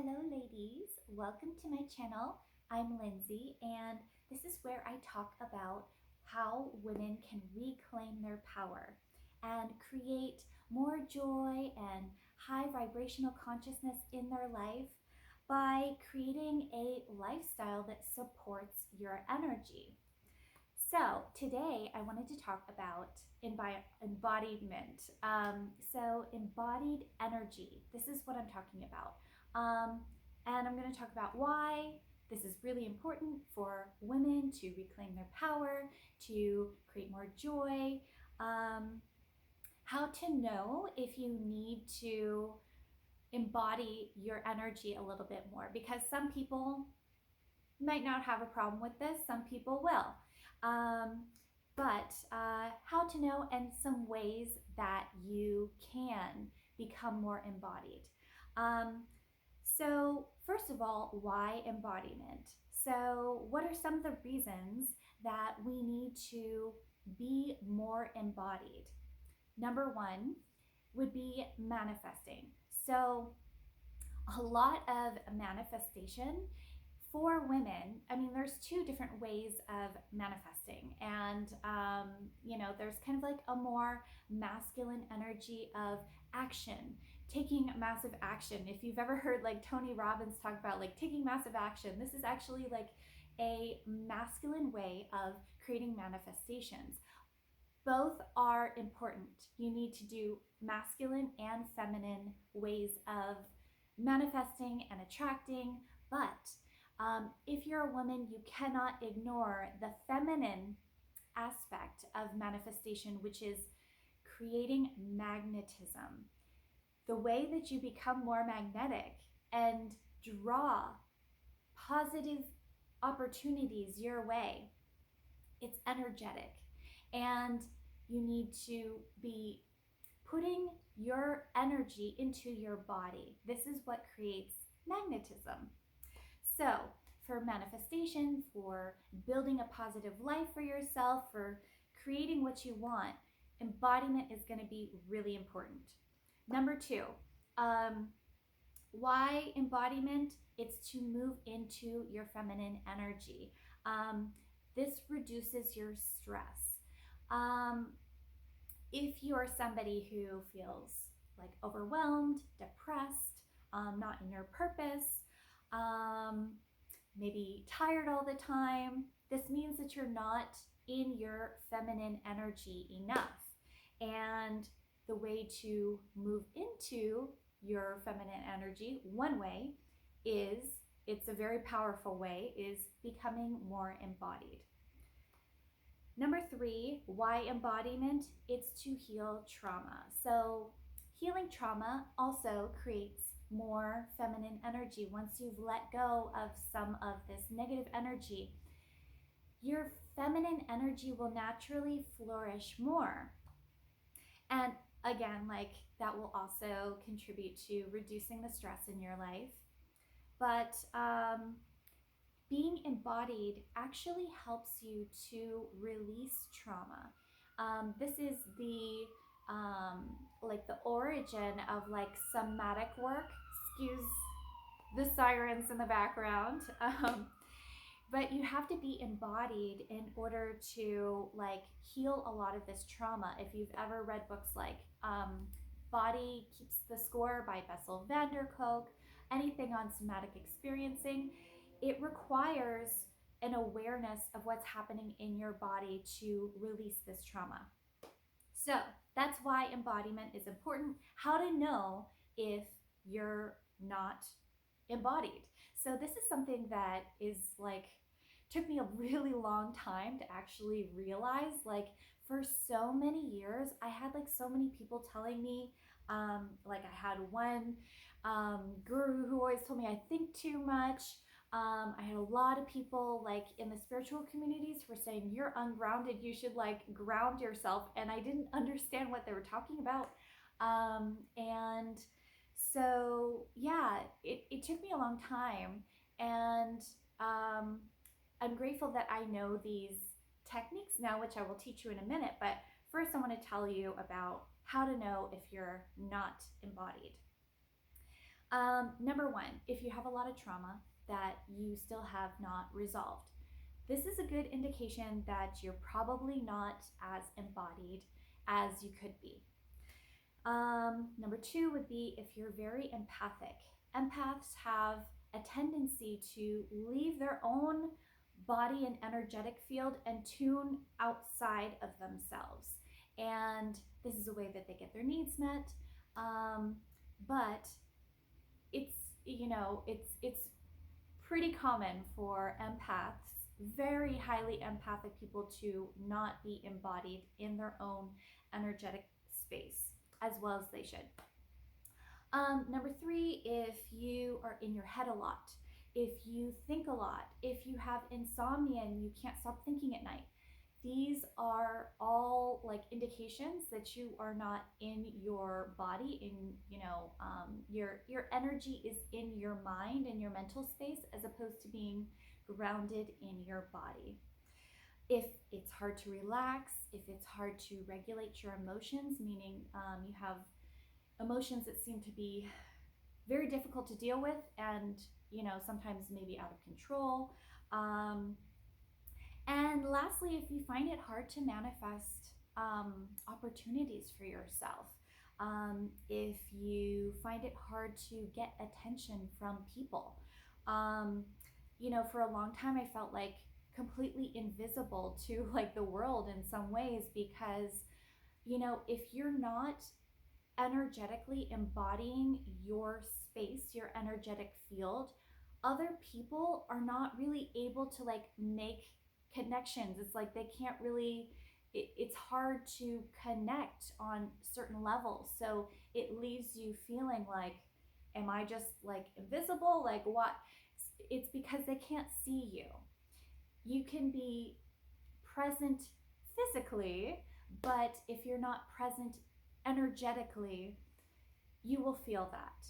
Hello ladies, welcome to my channel. I'm Lindsay and this is where I talk about how women can reclaim their power and create more joy and high vibrational consciousness in their life by creating a lifestyle that supports your energy. So today I wanted to talk about embodiment. So embodied energy, this is what I'm talking about. And I'm going to talk about why this is really important for women to reclaim their power, to create more joy, how to know if you need to embody your energy a little bit more, because some people might not have a problem with this, some people will. But how to know and some ways that you can become more embodied. So first of all, why embodiment? So what are some of the reasons that we need to be more embodied? Number one would be manifesting. So a lot of manifestation for women, I mean, there's two different ways of manifesting. And, there's kind of like a more masculine energy of action, taking massive action. If you've ever heard like Tony Robbins talk about like taking massive action, this is actually like a masculine way of creating manifestations. Both are important. You need to do masculine and feminine ways of manifesting and attracting, but if you're a woman, you cannot ignore the feminine aspect of manifestation, which is creating magnetism. The way that you become more magnetic and draw positive opportunities your way, it's energetic. And you need to be putting your energy into your body. This is what creates magnetism. So for manifestation, for building a positive life for yourself, for creating what you want, embodiment is going to be really important. Number two, why embodiment? It's to move into your feminine energy. This reduces your stress. If you're somebody who feels like overwhelmed, depressed, not in your purpose, maybe tired all the time, this means that you're not in your feminine energy enough. And the way to move into your feminine energy, one way is, it's a very powerful way, is becoming more embodied. Number three, why embodiment? It's to heal trauma. So healing trauma also creates more feminine energy. Once you've let go of some of this negative energy, your feminine energy will naturally flourish more. And again, like that will also contribute to reducing the stress in your life. But being embodied actually helps you to release trauma. This is the like the origin of like somatic work. Excuse the sirens in the background. But you have to be embodied in order to like heal a lot of this trauma. If you've ever read books like Body Keeps the Score by Bessel van der Kolk, anything on somatic experiencing, it requires an awareness of what's happening in your body to release this trauma. So that's why embodiment is important. How to know if you're not embodied. So this is something that is like, took me a really long time to actually realize. Like for so many years, I had like so many people telling me, like I had one guru who always told me I think too much. I had a lot of people like in the spiritual communities who were saying you're ungrounded, you should like ground yourself, and I didn't understand what they were talking about. And so yeah, it took me a long time, and I'm grateful that I know these techniques now, which I will teach you in a minute. But first I want to tell you about how to know if you're not embodied. Number one, if you have a lot of trauma that you still have not resolved, this is a good indication that you're probably not as embodied as you could be. Number two would be if you're very empathic. Empaths have a tendency to leave their own body and energetic field and tune outside of themselves. And this is a way that they get their needs met. But it's, it's pretty common for empaths, very highly empathic people, to not be embodied in their own energetic space as well as they should. Number three, if you are in your head a lot, if you think a lot, if you have insomnia and you can't stop thinking at night, these are all like indications that you are not in your body. Your energy is in your mind and your mental space as opposed to being grounded in your body. If it's hard to relax, if it's hard to regulate your emotions, meaning you have emotions that seem to be very difficult to deal with and sometimes maybe out of control. And lastly, if you find it hard to manifest opportunities for yourself, if you find it hard to get attention from people, for a long time I felt like completely invisible to like the world in some ways because if you're not energetically embodying your space, your energetic field, other people are not really able to like make connections. It's like they can't really, it's hard to connect on certain levels. So it leaves you feeling like, am I just like invisible? Like what? It's because they can't see you. You can be present physically, but if you're not present energetically, you will feel that.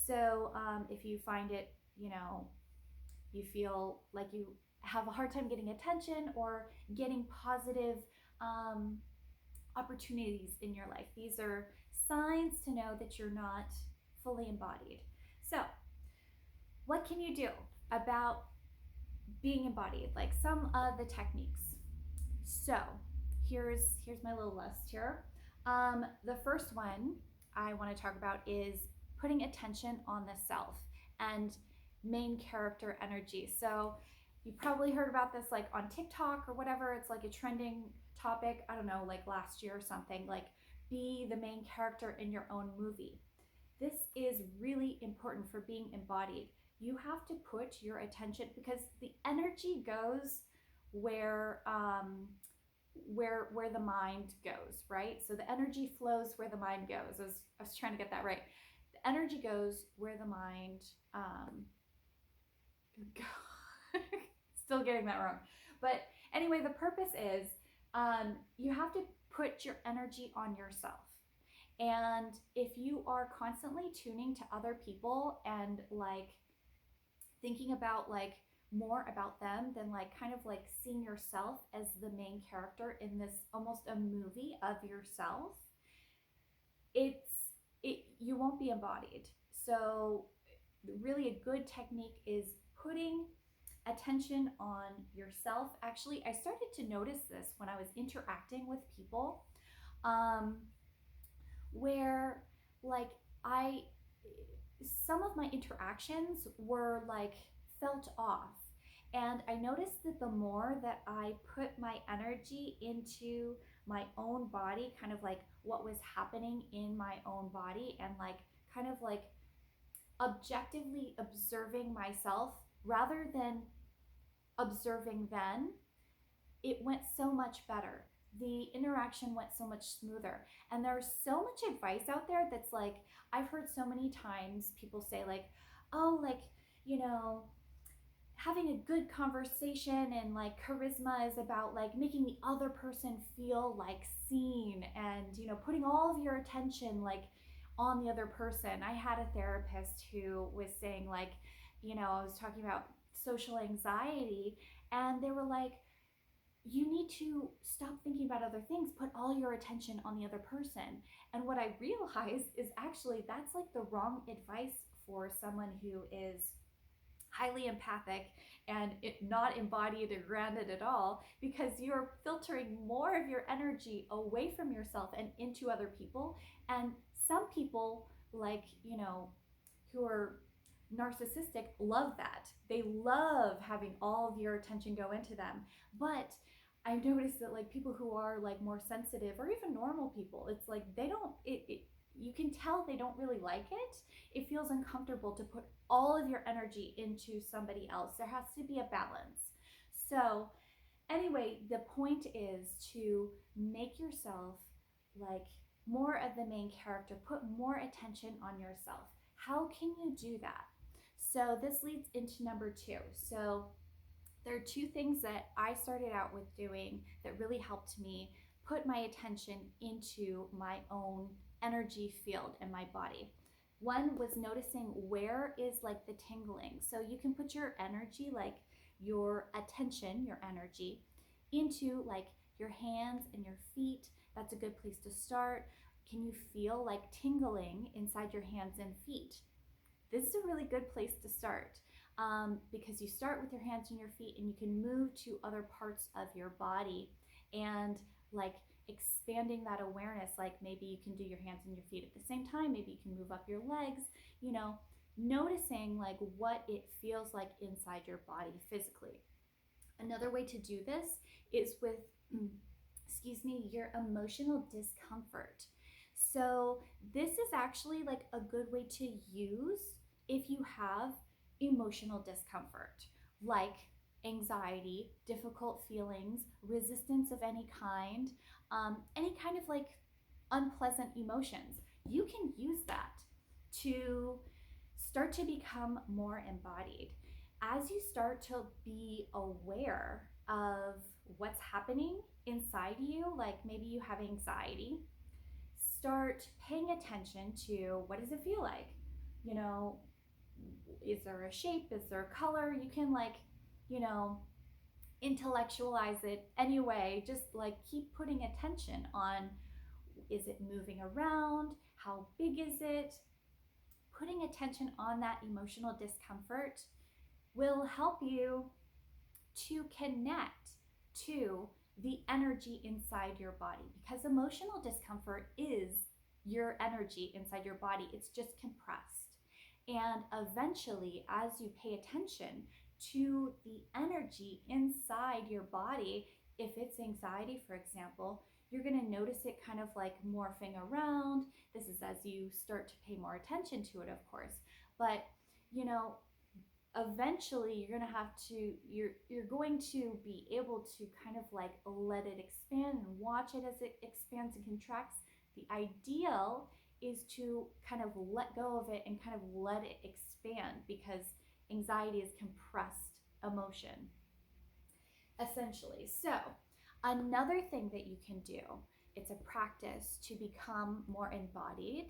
So if you find it, you feel like you have a hard time getting attention or getting positive opportunities in your life, these are signs to know that you're not fully embodied. So, what can you do about being embodied? Like some of the techniques. So, here's my little list here. The first one I want to talk about is putting attention on the self and main character energy. So you probably heard about this like on TikTok or whatever. It's like a trending topic. I don't know, like last year or something. Like be the main character in your own movie. This is really important for being embodied. You have to put your attention because the energy goes where where the mind goes, right? So the energy flows where the mind goes. I was trying to get that right. The energy goes where the mind still getting that wrong. But anyway, the purpose is you have to put your energy on yourself. And if you are constantly tuning to other people and like thinking about like more about them than like kind of like seeing yourself as the main character in this almost a movie of yourself, you won't be embodied. So really a good technique is putting attention on yourself. Actually, I started to notice this when I was interacting with people, where like I some of my interactions were like felt off. And I noticed that the more that I put my energy into my own body, kind of like what was happening in my own body, and like kind of like objectively observing myself rather than observing them, it went so much better. The interaction went so much smoother. And there's so much advice out there that's like, I've heard so many times people say, like, oh, like, having a good conversation and like charisma is about like making the other person feel like seen and, putting all of your attention like on the other person. I had a therapist who was saying, like, I was talking about social anxiety, and they were like, you need to stop thinking about other things, put all your attention on the other person. And what I realized is actually that's like the wrong advice for someone who is highly empathic and not embodied or grounded at all, because you're filtering more of your energy away from yourself and into other people. And some people, like, who are narcissistic, love that. They love having all of your attention go into them. But I've noticed that, like, people who are like more sensitive, or even normal people, it's like they don't you can tell they don't really like it. It feels uncomfortable to put all of your energy into somebody else. There has to be a balance. So anyway, the point is to make yourself like more of the main character, put more attention on yourself. How can you do that? So this leads into number 2. So there are 2 things that I started out with doing that really helped me put my attention into my own energy field and my body. One was noticing where is like the tingling. So you can put your energy, like your attention, your energy, into like your hands and your feet. That's a good place to start. Can you feel like tingling inside your hands and feet? This is a really good place to start, because you start with your hands and your feet and you can move to other parts of your body and like expanding that awareness. Like maybe you can do your hands and your feet at the same time, maybe you can move up your legs, noticing like what it feels like inside your body physically. Another way to do this is with excuse me, your emotional discomfort. So this is actually like a good way to use if you have emotional discomfort, like anxiety, difficult feelings, resistance of any kind of like unpleasant emotions. You can use that to start to become more embodied. As you start to be aware of what's happening inside you, like maybe you have anxiety, start paying attention to what does it feel like? You know, is there a shape? Is there a color? You can like, you know, intellectualize it anyway. Just like keep putting attention on, is it moving around? How big is it? Putting attention on that emotional discomfort will help you to connect to the energy inside your body, because emotional discomfort is your energy inside your body. It's just compressed. And eventually, as you pay attention to the energy inside your body, if it's anxiety, for example, you're going to notice it kind of like morphing around. This is as you start to pay more attention to it, of course. But, eventually you're going to be able to kind of like let it expand and watch it as it expands and contracts. The ideal is to kind of let go of it and kind of let it expand, because anxiety is compressed emotion essentially. So another thing that you can do, it's a practice to become more embodied,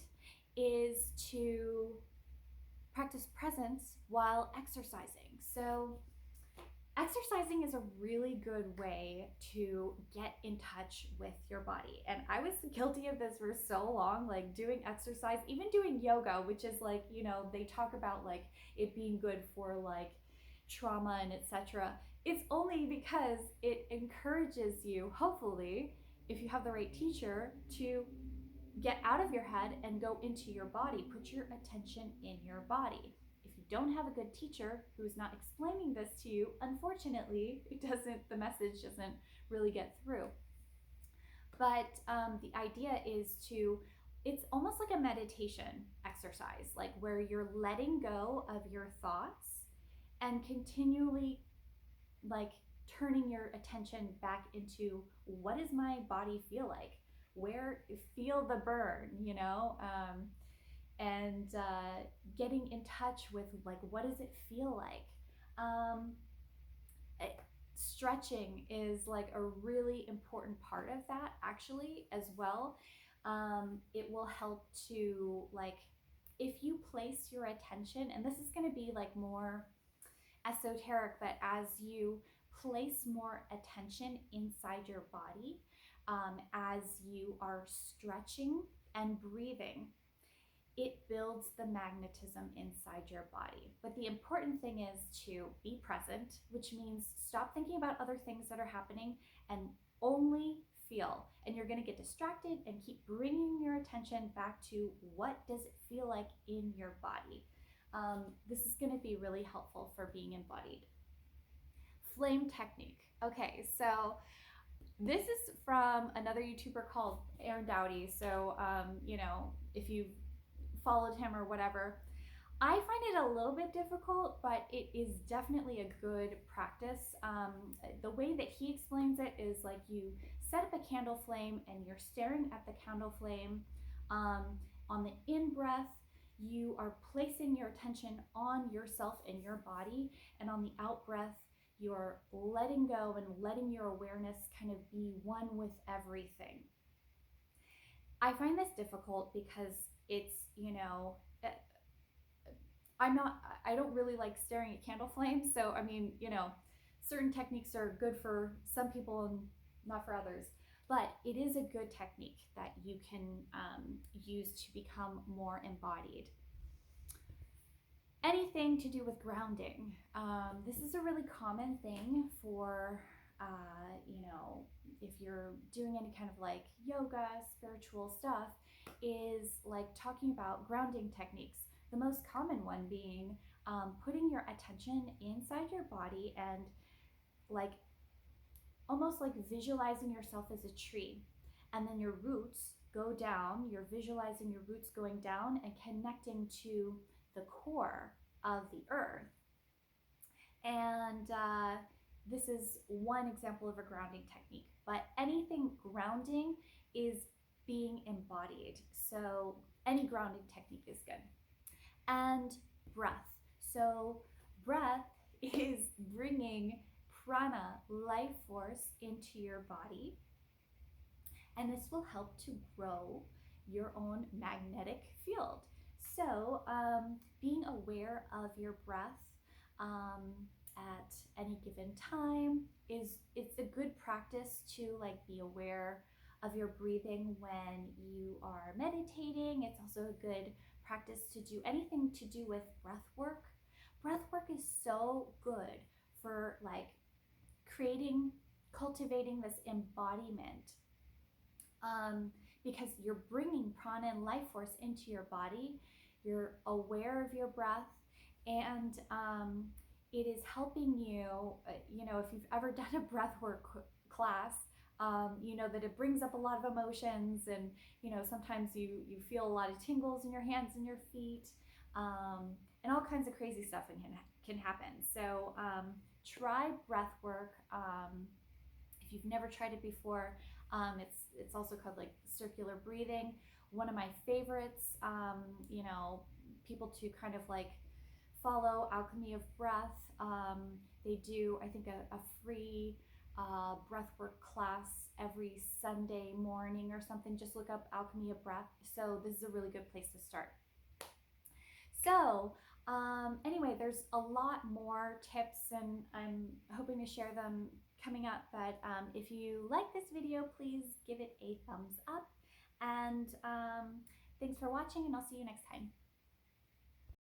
is to practice presence while exercising. So exercising is a really good way to get in touch with your body. And I was guilty of this for so long, like doing exercise, even doing yoga, which is like, they talk about like it being good for like trauma and etc. It's only because it encourages you, hopefully, if you have the right teacher, to get out of your head and go into your body. Put your attention in your body. If you don't have a good teacher who's not explaining this to you, unfortunately, the message doesn't really get through. But the idea is it's almost like a meditation exercise, like where you're letting go of your thoughts and continually like turning your attention back into, what does my body feel like? Where feel the burn, and getting in touch with like, what does it feel like? Stretching is like a really important part of that actually as well. It will help to like, if you place your attention, and this is going to be like more esoteric, but as you place more attention inside your body, as you are stretching and breathing, it builds the magnetism inside your body. But the important thing is to be present, which means stop thinking about other things that are happening and only feel. And you're going to get distracted and keep bringing your attention back to what does it feel like in your body. This is going to be really helpful for being embodied. Flame technique. Okay, so this is from another YouTuber called Aaron Dowdy. So, if you've followed him or whatever, I find it a little bit difficult, but it is definitely a good practice. The way that he explains it is like you set up a candle flame and you're staring at the candle flame. On the in breath, you are placing your attention on yourself and your body, and on the out breath, you're letting go and letting your awareness kind of be one with everything. I find this difficult because it's, I don't really like staring at candle flames. So, I mean, certain techniques are good for some people and not for others. But it is a good technique that you can use to become more embodied. Anything to do with grounding. This is a really common thing for, if you're doing any kind of like yoga, spiritual stuff, is like talking about grounding techniques. The most common one being putting your attention inside your body and like almost like visualizing yourself as a tree. And then your roots go down, you're visualizing your roots going down and connecting to the core of the earth. And this is one example of a grounding technique, but anything grounding is being embodied. So any grounding technique is good. And breath. So breath is bringing prana, life force, into your body. And this will help to grow your own magnetic field. So being aware of your breath at any given time it's a good practice to like be aware of your breathing when you are meditating. It's also a good practice to do anything to do with breath work. Breath work is so good for like cultivating this embodiment, because you're bringing prana and life force into your body. You're aware of your breath, and it is helping you. If you've ever done a breathwork class, you know that it brings up a lot of emotions, and sometimes you feel a lot of tingles in your hands and your feet, and all kinds of crazy stuff can happen. So try breathwork. If you've never tried it before, it's also called like circular breathing. One of my favorites, people to kind of like follow Alchemy of Breath. They do, I think, a free breathwork class every Sunday morning or something. Just look up Alchemy of Breath. So this is a really good place to start. So anyway, there's a lot more tips, and I'm hoping to share them coming up. But if you like this video, please give it a thumbs up. And thanks for watching, and I'll see you next time.